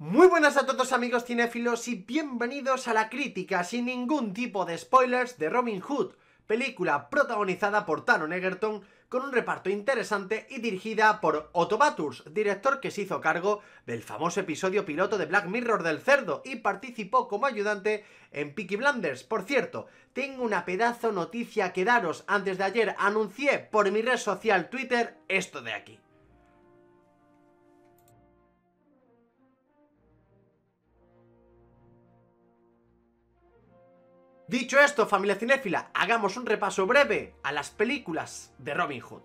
Muy buenas a todos amigos cinéfilos y bienvenidos a la crítica sin ningún tipo de spoilers de Robin Hood, película protagonizada por Taron Egerton con un reparto interesante y dirigida por Otto Bathurst, director que se hizo cargo del famoso episodio piloto de Black Mirror del cerdo y participó como ayudante en Peaky Blinders. Por cierto, tengo una pedazo noticia que daros. Antes de ayer anuncié por mi red social Twitter esto de aquí. Dicho esto, familia cinéfila, hagamos un repaso breve a las películas de Robin Hood.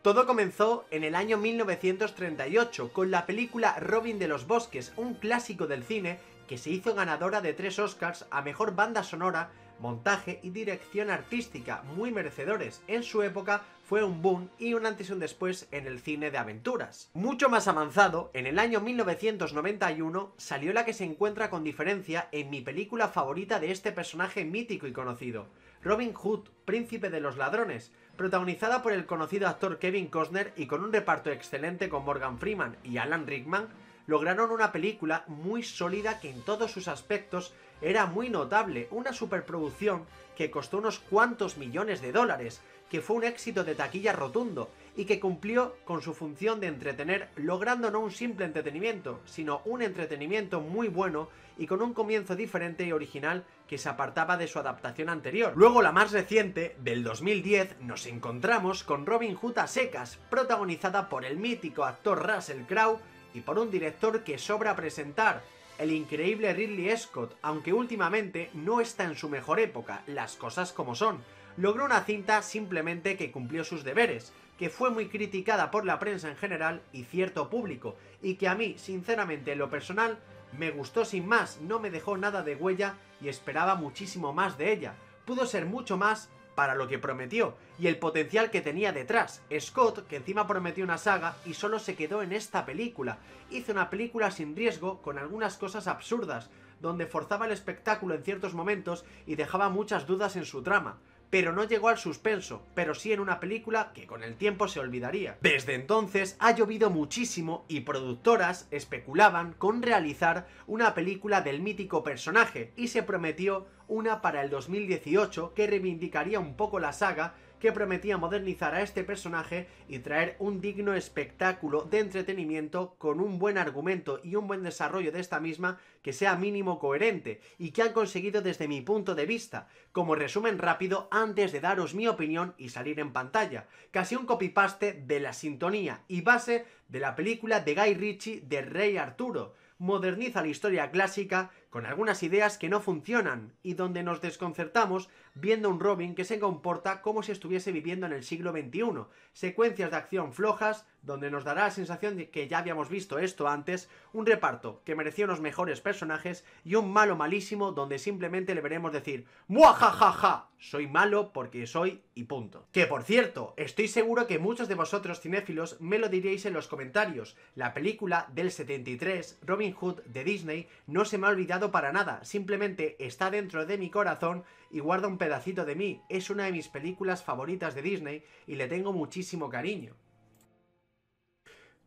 Todo comenzó en el año 1938 con la película Robin de los Bosques, un clásico del cine que se hizo ganadora de 3 Oscars a Mejor Banda Sonora, Montaje y Dirección Artística, muy merecedores. En su época fue un boom y un antes y un después en el cine de aventuras. Mucho más avanzado, en el año 1991 salió la que se encuentra con diferencia en mi película favorita de este personaje mítico y conocido, Robin Hood, Príncipe de los Ladrones, protagonizada por el conocido actor Kevin Costner y con un reparto excelente con Morgan Freeman y Alan Rickman. Lograron una película muy sólida que en todos sus aspectos era muy notable, una superproducción que costó unos cuantos millones de dólares, que fue un éxito de taquilla rotundo y que cumplió con su función de entretener, logrando no un simple entretenimiento, sino un entretenimiento muy bueno y con un comienzo diferente y original que se apartaba de su adaptación anterior. Luego, la más reciente, del 2010, nos encontramos con Robin Hood a secas, protagonizada por el mítico actor Russell Crowe y por un director que sobra presentar, el increíble Ridley Scott, aunque últimamente no está en su mejor época, las cosas como son. Logró una cinta simplemente que cumplió sus deberes, que fue muy criticada por la prensa en general y cierto público, y que a mí, sinceramente, en lo personal, me gustó sin más, no me dejó nada de huella y esperaba muchísimo más de ella. Pudo ser mucho más para lo que prometió y el potencial que tenía detrás. Scott, que encima prometió una saga y solo se quedó en esta película, hizo una película sin riesgo con algunas cosas absurdas, donde forzaba el espectáculo en ciertos momentos y dejaba muchas dudas en su trama, pero no llegó al suspenso, pero sí en una película que con el tiempo se olvidaría. Desde entonces ha llovido muchísimo y productoras especulaban con realizar una película del mítico personaje y se prometió una para el 2018 que reivindicaría un poco la saga, que prometía modernizar a este personaje y traer un digno espectáculo de entretenimiento con un buen argumento y un buen desarrollo de esta misma que sea mínimo coherente y que han conseguido desde mi punto de vista. Como resumen rápido, antes de daros mi opinión y salir en pantalla, casi un copy-paste de la sintonía y base de la película de Guy Ritchie de Rey Arturo. Moderniza la historia clásica con algunas ideas que no funcionan y donde nos desconcertamos viendo un Robin que se comporta como si estuviese viviendo en el siglo XXI. Secuencias de acción flojas donde nos dará la sensación de que ya habíamos visto esto antes, un reparto que merecía unos mejores personajes y un malo malísimo donde simplemente le veremos decir ¡muajajaja! Soy malo porque soy y punto. Que por cierto, estoy seguro que muchos de vosotros cinéfilos me lo diréis en los comentarios. La película del 73, Robin Hood de Disney, no se me ha olvidado para nada, simplemente está dentro de mi corazón y guarda un pedacito de mí. Es una de mis películas favoritas de Disney y le tengo muchísimo cariño.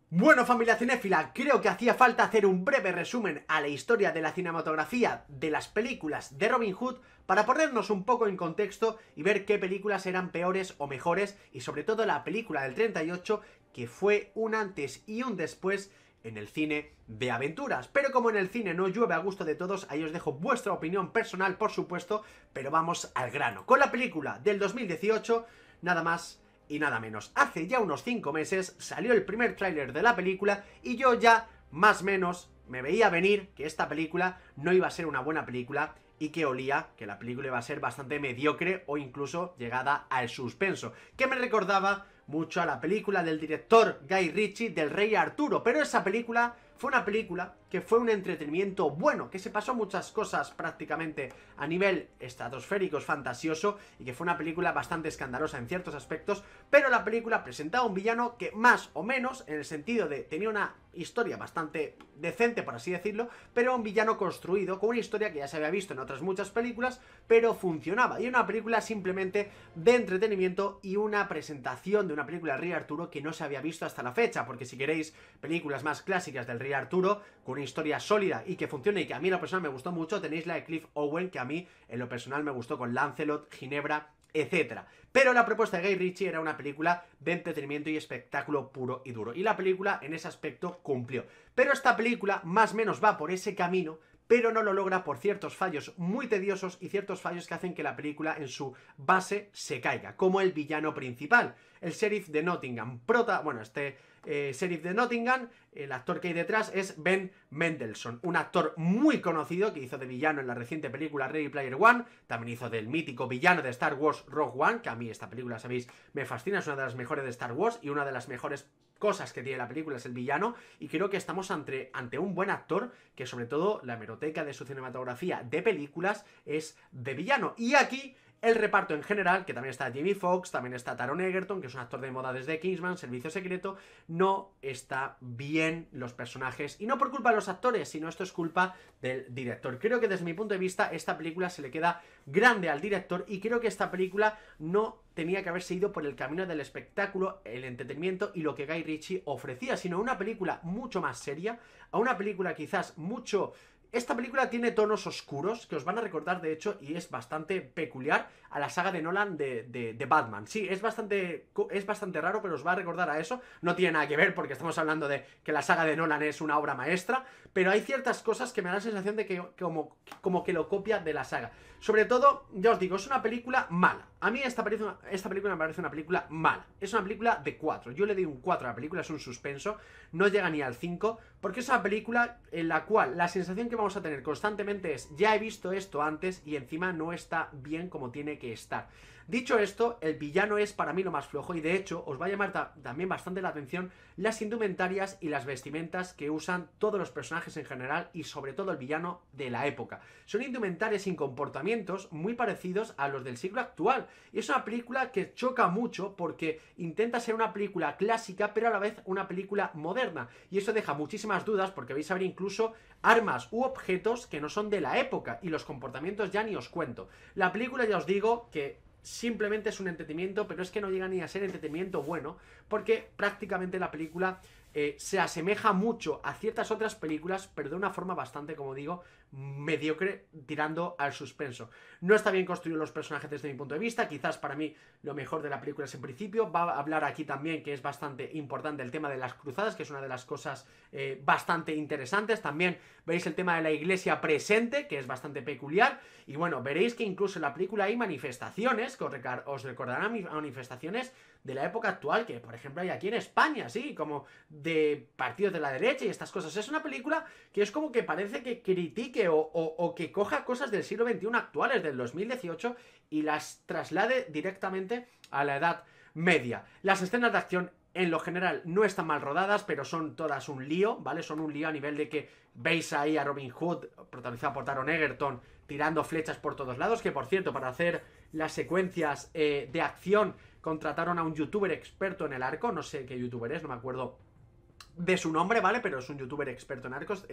Bueno, familia cinéfila, creo que hacía falta hacer un breve resumen a la historia de la cinematografía de las películas de Robin Hood para ponernos un poco en contexto y ver qué películas eran peores o mejores, y sobre todo la película del 38, que fue un antes y un después en el cine de aventuras. Pero como en el cine no llueve a gusto de todos, ahí os dejo vuestra opinión personal, por supuesto, pero vamos al grano. Con la película del 2018, nada más y nada menos. Hace ya unos 5 meses salió el primer tráiler de la película y yo ya, más o menos, me veía venir que esta película no iba a ser una buena película y que olía que la película iba a ser bastante mediocre o incluso llegada al suspenso, que me recordaba mucho a la película del director Guy Ritchie del Rey Arturo, pero esa película fue una película que fue un entretenimiento bueno, que se pasó muchas cosas prácticamente a nivel estratosférico, fantasioso, y que fue una película bastante escandalosa en ciertos aspectos, pero la película presentaba un villano que más o menos, en el sentido de tenía una historia bastante decente, por así decirlo, pero un villano construido con una historia que ya se había visto en otras muchas películas, pero funcionaba. Y una película simplemente de entretenimiento y una presentación de una película del Rey Arturo que no se había visto hasta la fecha, porque si queréis películas más clásicas del Rey Arturo, con una historia sólida y que funcione y que a mí en lo personal me gustó mucho, tenéis la de Cliff Owen, que a mí en lo personal me gustó con Lancelot, Ginebra, etcétera. Pero la propuesta de Guy Ritchie era una película de entretenimiento y espectáculo puro y duro, y la película en ese aspecto cumplió. Pero esta película más o menos va por ese camino, pero no lo logra por ciertos fallos muy tediosos y ciertos fallos que hacen que la película en su base se caiga, como el villano principal, el sheriff de Nottingham. Sheriff de Nottingham, el actor que hay detrás es Ben Mendelsohn, un actor muy conocido que hizo de villano en la reciente película Ready Player One, también hizo del mítico villano de Star Wars Rogue One, que a mí esta película, sabéis, me fascina, es una de las mejores de Star Wars y una de las mejores cosas que tiene la película es el villano, y creo que estamos ante un buen actor que sobre todo la hemeroteca de su cinematografía de películas es de villano. Y aquí el reparto en general, que también está Jamie Foxx, también está Taron Egerton, que es un actor de moda desde Kingsman, Servicio Secreto, no está bien los personajes, y no por culpa de los actores, sino esto es culpa del director. Creo que desde mi punto de vista esta película se le queda grande al director, y creo que esta película no tenía que haberse ido por el camino del espectáculo, el entretenimiento y lo que Guy Ritchie ofrecía, sino una película mucho más seria, a una película quizás mucho... Esta película tiene tonos oscuros que os van a recordar, de hecho, y es bastante peculiar a la saga de Nolan de Batman. Sí, es bastante raro, pero os va a recordar a eso. No tiene nada que ver porque estamos hablando de que la saga de Nolan es una obra maestra, pero hay ciertas cosas que me dan la sensación de que como que lo copia de la saga. Sobre todo, ya os digo, es una película mala. A mí esta película me parece una película mala. Es una película de 4. Yo le doy un 4 a la película, es un suspenso. No llega ni al 5, porque es una película en la cual la sensación que vamos a tener constantemente es: ya he visto esto antes y encima no está bien como tiene que estar. Dicho esto, el villano es para mí lo más flojo, y de hecho os va a llamar también bastante la atención las indumentarias y las vestimentas que usan todos los personajes en general, y sobre todo el villano de la época. Son indumentarias y comportamientos muy parecidos a los del siglo actual, y es una película que choca mucho porque intenta ser una película clásica pero a la vez una película moderna, y eso deja muchísimas dudas porque vais a ver incluso armas u objetos que no son de la época, y los comportamientos ya ni os cuento. La película, ya os digo que simplemente es un entretenimiento, pero es que no llega ni a ser entretenimiento bueno, porque prácticamente la película se asemeja mucho a ciertas otras películas, pero de una forma bastante, como digo, mediocre, tirando al suspenso. No está bien construido los personajes desde mi punto de vista. Quizás para mí lo mejor de la película es en principio. Va a hablar aquí también, que es bastante importante, el tema de las cruzadas, que es una de las cosas bastante interesantes. También veréis el tema de la iglesia presente, que es bastante peculiar. Y bueno, veréis que incluso en la película hay manifestaciones, que os recordarán manifestaciones de la época actual, que por ejemplo hay aquí en España, sí, como de partidos de la derecha y estas cosas. Es una película que es como que parece que critique o que coja cosas del siglo XXI actuales, del 2018, y las traslade directamente a la Edad Media. Las escenas de acción en lo general no están mal rodadas, pero son todas un lío, ¿vale? Son un lío a nivel de que veis ahí a Robin Hood, protagonizado por Taron Egerton, tirando flechas por todos lados, que por cierto, para hacer las secuencias de acción contrataron a un youtuber experto en el arco, no sé qué youtuber es, no me acuerdo de su nombre, ¿vale? Pero es un youtuber experto en arcos.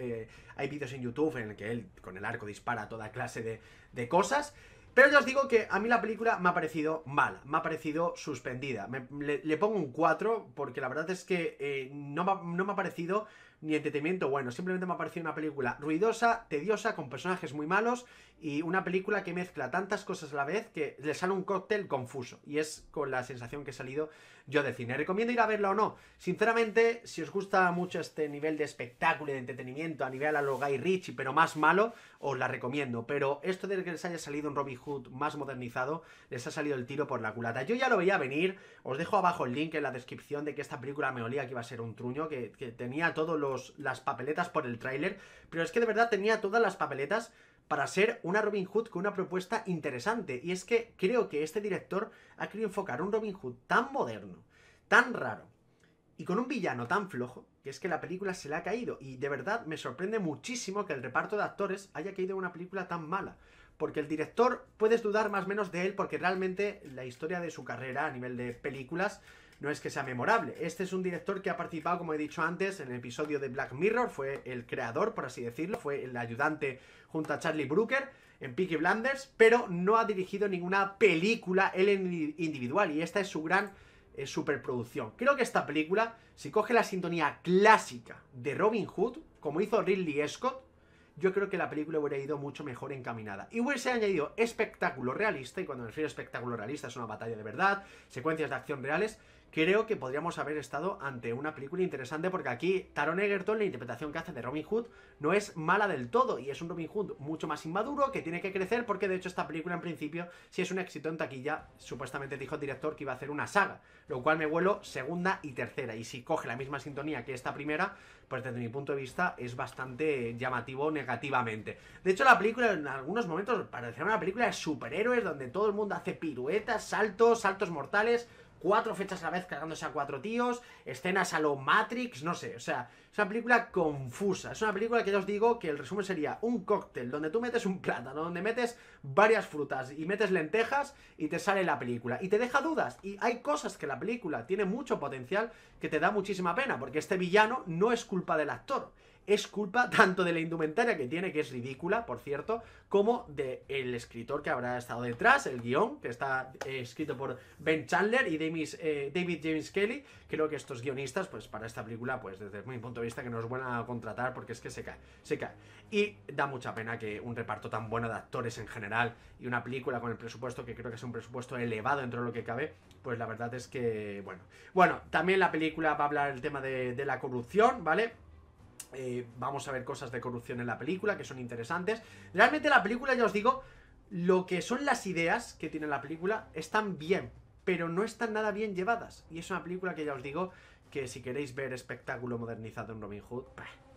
Hay vídeos en YouTube en el que él con el arco dispara toda clase de cosas. Pero ya os digo que a mí la película me ha parecido mala, me ha parecido suspendida. Le pongo un 4 porque la verdad es que no me ha parecido ni entretenimiento bueno. Simplemente me ha parecido una película ruidosa, tediosa, con personajes muy malos, y una película que mezcla tantas cosas a la vez que le sale un cóctel confuso. Y es con la sensación que he salido yo del cine. ¿Recomiendo ir a verla o no? Sinceramente, si os gusta mucho este nivel de espectáculo y de entretenimiento a nivel a lo Guy Ritchie, pero más malo, os la recomiendo. Pero esto de que les haya salido un Robin Hood más modernizado, les ha salido el tiro por la culata. Yo ya lo veía venir. Os dejo abajo el link en la descripción de que esta película me olía que iba a ser un truño, que tenía todas las papeletas por el tráiler, pero es que de verdad tenía todas las papeletas para ser una Robin Hood con una propuesta interesante. Y es que creo que este director ha querido enfocar un Robin Hood tan moderno, tan raro, y con un villano tan flojo, que es que la película se le ha caído. Y de verdad me sorprende muchísimo que el reparto de actores haya caído en una película tan mala, porque el director puedes dudar más o menos de él, porque realmente la historia de su carrera a nivel de películas no es que sea memorable. Este es un director que ha participado, como he dicho antes, en el episodio de Black Mirror, fue el creador, por así decirlo, fue el ayudante junto a Charlie Brooker en Peaky Blinders, pero no ha dirigido ninguna película él en individual, y esta es su gran superproducción. Creo que esta película, si coge la sintonía clásica de Robin Hood, como hizo Ridley Scott, yo creo que la película hubiera ido mucho mejor encaminada. Y hubiese añadido espectáculo realista, y cuando me refiero a espectáculo realista es una batalla de verdad, secuencias de acción reales. Creo que podríamos haber estado ante una película interesante, porque aquí Taron Egerton, la interpretación que hace de Robin Hood, no es mala del todo, y es un Robin Hood mucho más inmaduro, que tiene que crecer, porque de hecho esta película en principio, si es un éxito en taquilla, supuestamente dijo el director que iba a hacer una saga, lo cual me vuelo segunda y tercera, y si coge la misma sintonía que esta primera, pues desde mi punto de vista es bastante llamativo negativamente. De hecho la película en algunos momentos parecía una película de superhéroes, donde todo el mundo hace piruetas, saltos mortales, 4 fechas a la vez cargándose a 4 tíos, escenas a lo Matrix, no sé, o sea, es una película confusa, es una película que ya os digo que el resumen sería un cóctel donde tú metes un plátano, donde metes varias frutas y metes lentejas y te sale la película, y te deja dudas, y hay cosas que la película tiene mucho potencial que te da muchísima pena, porque este villano no es culpa del actor, es culpa tanto de la indumentaria que tiene, que es ridícula, por cierto, como del escritor que habrá estado detrás, el guión, que está escrito por Ben Chandler y David James Kelly. Creo que estos guionistas, pues para esta película, pues desde mi punto de vista, que nos van a contratar, porque es que se cae. Y da mucha pena que un reparto tan bueno de actores en general, y una película con el presupuesto, que creo que es un presupuesto elevado dentro de lo que cabe, pues la verdad es que, bueno, también la película va a hablar el tema de la corrupción, ¿vale? Vamos a ver cosas de corrupción en la película que son interesantes. Realmente la película, ya os digo, lo que son las ideas que tiene la película están bien, pero no están nada bien llevadas. Y es una película que ya os digo que si queréis ver espectáculo modernizado en Robin Hood,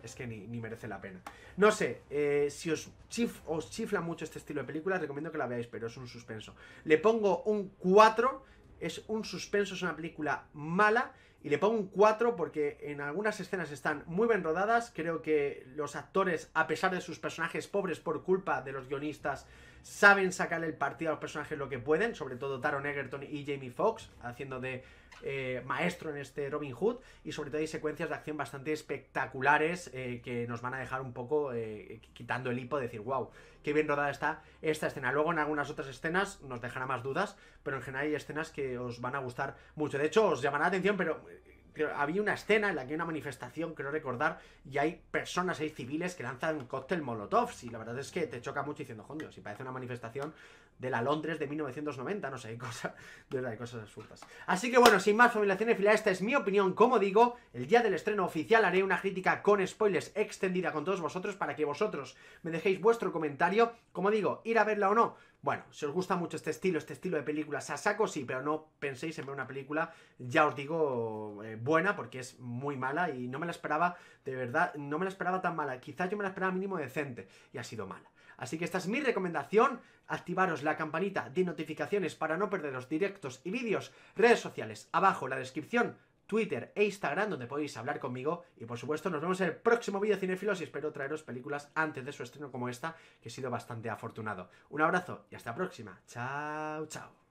es que ni merece la pena. No sé, si os chifla mucho este estilo de películas, recomiendo que la veáis, pero es un suspenso. Le pongo un 4, es un suspenso, es una película mala, y le pongo un 4 porque en algunas escenas están muy bien rodadas. Creo que los actores, a pesar de sus personajes pobres por culpa de los guionistas, saben sacarle el partido a los personajes lo que pueden, sobre todo Taron Egerton y Jamie Foxx, haciendo de maestro en este Robin Hood, y sobre todo hay secuencias de acción bastante espectaculares que nos van a dejar un poco quitando el hipo de decir, wow, qué bien rodada está esta escena. Luego en algunas otras escenas nos dejará más dudas, pero en general hay escenas que os van a gustar mucho. De hecho, os llamará la atención, pero había una escena en la que hay una manifestación, creo recordar, y hay personas, hay civiles que lanzan cóctel molotov, y la verdad es que te choca mucho diciendo, joder, si parece una manifestación de la Londres de 1990, no sé, hay cosas, de verdad, hay cosas absurdas. Así que bueno, sin más, familia cinéfila, esta es mi opinión. Como digo, el día del estreno oficial haré una crítica con spoilers extendida con todos vosotros, para que vosotros me dejéis vuestro comentario. Como digo, ir a verla o no, bueno, si os gusta mucho este estilo de películas a saco, sí, pero no penséis en ver una película, ya os digo, buena, porque es muy mala y no me la esperaba, de verdad, no me la esperaba tan mala. Quizás yo me la esperaba mínimo decente, y ha sido mala. Así que esta es mi recomendación, activaros la campanita de notificaciones para no perderos directos y vídeos, redes sociales, abajo en la descripción, Twitter e Instagram, donde podéis hablar conmigo, y por supuesto nos vemos en el próximo vídeo cinéfilos, y espero traeros películas antes de su estreno como esta, que he sido bastante afortunado. Un abrazo y hasta la próxima. Chao, chao.